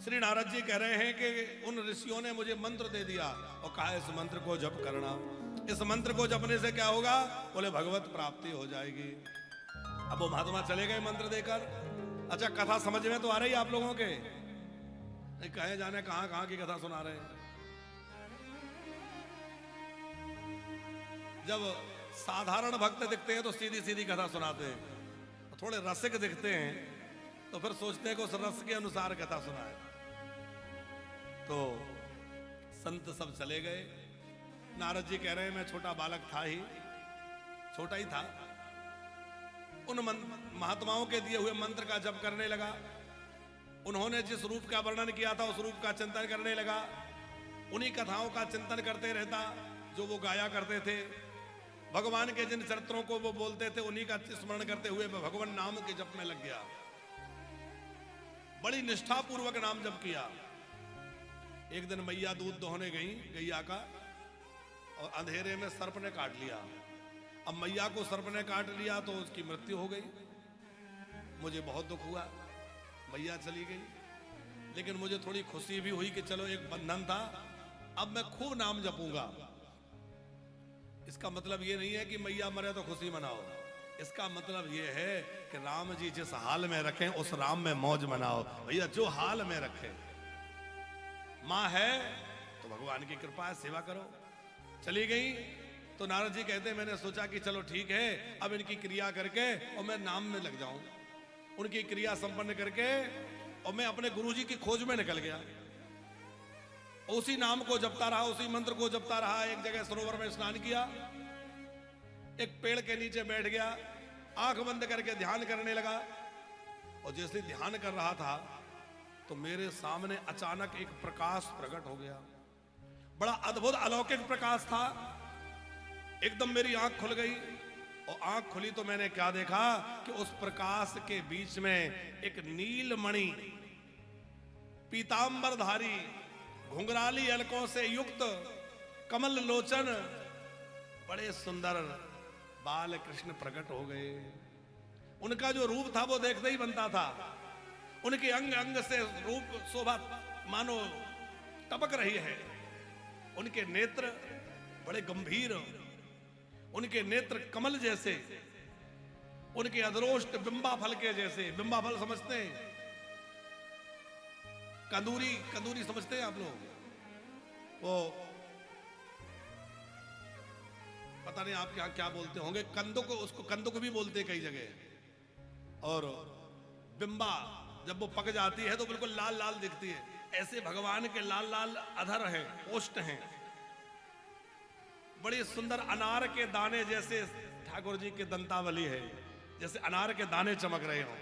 श्री नारद जी कह रहे हैं कि उन ऋषियों ने मुझे मंत्र दे दिया और कहा इस मंत्र को जप करना। इस मंत्र को जपने से क्या होगा? बोले भगवत प्राप्ति हो जाएगी। अब वो महात्मा चले गए मंत्र देकर। अच्छा, कथा समझ में तो आ रही है आप लोगों के? नहीं, कहे जाने कहां कहां की कथा सुना रहे हैं। जब साधारण भक्त दिखते हैं तो सीधी सीधी कथा सुनाते हैं, थोड़े रसिक दिखते हैं तो फिर सोचते हैं कि उस रस के अनुसार कथा सुनाए। तो संत सब चले गए। नारद जी कह रहे हैं मैं छोटा बालक था ही, छोटा ही था। उन महात्माओं के दिए हुए मंत्र का जप करने लगा। उन्होंने जिस रूप का वर्णन किया था उस रूप का चिंतन करने लगा। उन्हीं कथाओं का चिंतन करते रहता जो वो गाया करते थे। भगवान के जिन चरित्रों को वो बोलते थे उन्हीं का स्मरण करते हुए मैं भगवान नाम के जप में लग गया। बड़ी निष्ठा पूर्वक नाम जप किया। एक दिन मैया दूध दोहने गई गैया का, और अंधेरे में सर्प ने काट लिया। अब मैया को सर्प ने काट लिया तो उसकी मृत्यु हो गई। मुझे बहुत दुख हुआ, मैया चली गई। लेकिन मुझे थोड़ी खुशी भी हुई कि चलो एक बंधन था, अब मैं खूब नाम जपूंगा। इसका मतलब ये नहीं है कि मैया मरे तो खुशी मनाओ। इसका मतलब ये है कि राम जी जिस हाल में रखें उस राम में मौज मनाओ। भैया जो हाल में रखे, माँ है तो भगवान की कृपा है, सेवा करो। चली गई तो नारद जी कहते हैं मैंने सोचा कि चलो ठीक है, अब इनकी क्रिया करके और मैं नाम में लग जाऊं। उनकी क्रिया संपन्न करके और मैं अपने गुरुजी की खोज में निकल गया। उसी नाम को जपता रहा, उसी मंत्र को जपता रहा। एक जगह सरोवर में स्नान किया, एक पेड़ के नीचे बैठ गया, आंख बंद करके ध्यान करने लगा। और जैसे ध्यान कर रहा था तो मेरे सामने अचानक एक प्रकाश प्रकट हो गया। बड़ा अद्भुत अलौकिक प्रकाश था। एकदम मेरी आंख खुल गई और आंख खुली तो मैंने क्या देखा कि उस प्रकाश के बीच में एक नीलमणि पीतांबरधारी घुंघराली अलकों से युक्त कमल लोचन बड़े सुंदर बाल कृष्ण प्रकट हो गए। उनका जो रूप था वो देखते ही बनता था। उनके अंग अंग से रूप शोभा मानो टपक रही है। उनके नेत्र बड़े गंभीर, उनके नेत्र कमल जैसे, उनके अधरोष्ट बिंबा फल के जैसे। बिंबा फल समझते हैं? कंदूरी, कंदूरी समझते हैं आप लोग? वो पता नहीं आपके यहाँ क्या बोलते होंगे, कंदुक, उसको कंदुक भी बोलते हैं कई जगह। और बिंबा जब वो पक जाती है तो बिल्कुल लाल लाल दिखती है। ऐसे भगवान के लाल लाल अधर हैं, ओष्ठ हैं, बड़ी सुंदर अनार के दाने जैसे ठाकुर जी के दंतावली है, जैसे अनार के दाने चमक रहे हो।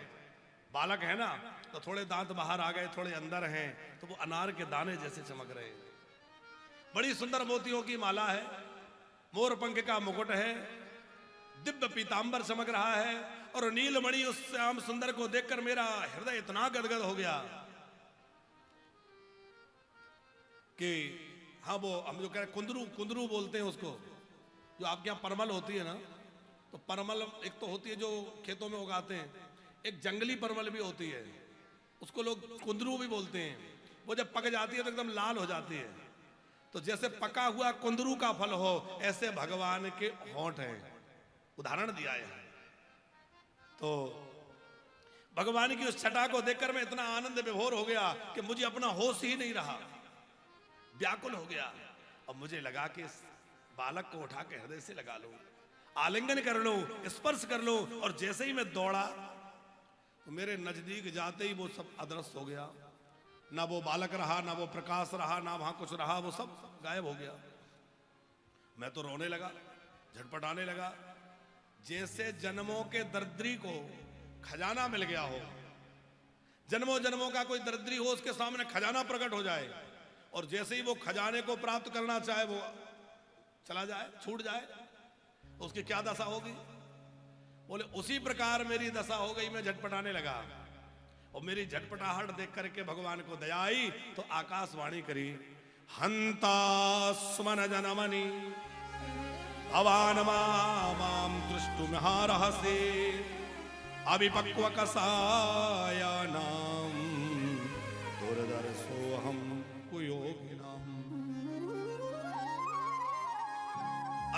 बालक है ना, तो थोड़े दांत बाहर आ गए, थोड़े अंदर हैं, तो वो अनार के दाने जैसे चमक रहे हैं। बड़ी सुंदर मोतियों की माला है, मोर पंख का मुकुट है, दिव्य पीतांबर चमक रहा है। और नीलमणि उस श्याम सुंदर को देखकर मेरा हृदय इतना गदगद हो गया कि हाँ, वो हम जो कह रहे कुंदरू, कुंदरू बोलते हैं उसको, जो आपके यहाँ परमल होती है ना, तो परमल एक तो होती है जो खेतों में उगाते हैं, एक जंगली परमल भी होती है, उसको लोग कुंदरू भी बोलते हैं। वो जब पक जाती है तो एकदम लाल हो जाती है। तो जैसे पका हुआ कुंदरू का फल हो, ऐसे भगवान के होंठ हैं। उदाहरण दिया है। तो भगवान की उस छटा को देखकर मैं इतना आनंद विभोर हो गया कि मुझे अपना होश ही नहीं रहा, व्याकुल हो गया। और मुझे लगा कि इस बालक को उठा के हृदय से लगा लूं, आलिंगन कर लूं, स्पर्श कर लूं। और जैसे ही मैं दौड़ा तो मेरे नजदीक जाते ही वो सब अदृश्य हो गया। ना वो बालक रहा, ना वो प्रकाश रहा, ना वहां कुछ रहा, वो सब गायब हो गया। मैं तो रोने लगा, झटपटाने लगा, जैसे जन्मों के दरिद्री को खजाना मिल गया हो। जन्मों जन्मों का कोई दरिद्री हो, उसके सामने खजाना प्रकट हो जाए, और जैसे ही वो खजाने को प्राप्त करना चाहे वो चला जाए, छूट जाए, तो उसकी क्या दशा होगी? बोले उसी प्रकार मेरी दशा हो गई। मैं झटपटाने लगा, और मेरी झटपटाहट देख करके भगवान को दया आई तो आकाशवाणी करी, हंता स्मन जनमनि भवान माम दृष्टुमहारहसे अभिपक्व कसायानाम दुर्दर्शोऽहं कुयोगिनाम्।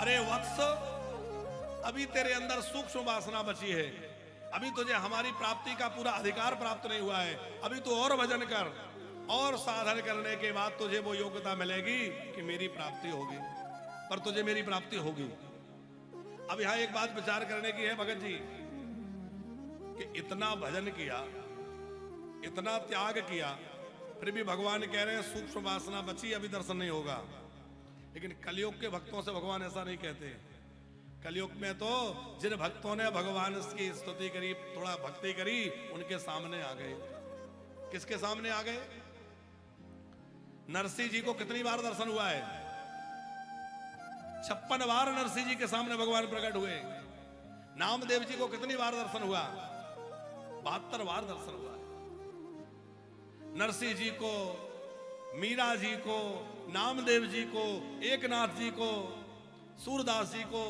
अरे वत्स, अभी तेरे अंदर सूक्ष्म वासना बची है, अभी तुझे हमारी प्राप्ति का पूरा अधिकार प्राप्त नहीं हुआ है। अभी तू और भजन कर, और साधन करने के बाद तुझे वो योग्यता मिलेगी कि मेरी प्राप्ति होगी। पर तुझे मेरी प्राप्ति होगी। अब यहां एक बात विचार करने की है भगत जी, कि इतना भजन किया, इतना त्याग किया, फिर भी भगवान कह रहे हैं सूक्ष्म वासना बची, अभी दर्शन नहीं होगा। लेकिन कलयुग के भक्तों से भगवान ऐसा नहीं कहते। कलयुग में तो जिन भक्तों ने भगवान की स्तुति करी, थोड़ा भक्ति करी, उनके सामने आ गए। किसके सामने आ गए? नरसिंह जी को कितनी बार दर्शन हुआ है? 56 बार नरसिंह जी के सामने भगवान प्रकट हुए। नामदेव जी को कितनी बार दर्शन हुआ? 72 बार दर्शन हुआ है। नरसिंह जी को, मीरा जी को, नामदेव जी को, एकनाथ जी को, सूरदास जी को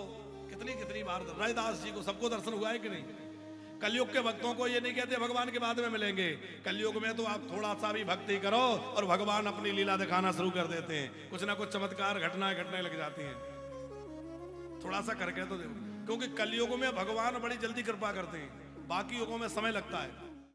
कितनी कितनी बार, रैदास जी को, सबको दर्शन हुआ है कि नहीं? कलयुग के भक्तों को ये नहीं कहते भगवान के बाद में मिलेंगे। कलयुग में तो आप थोड़ा सा भी भक्ति करो और भगवान अपनी लीला दिखाना शुरू कर देते हैं। कुछ ना कुछ चमत्कार घटनाएं घटने लग जाती हैं। थोड़ा सा करके तो देखो, क्योंकि कलयुग में भगवान बड़ी जल्दी कृपा करते हैं, बाकी युगों में समय लगता है।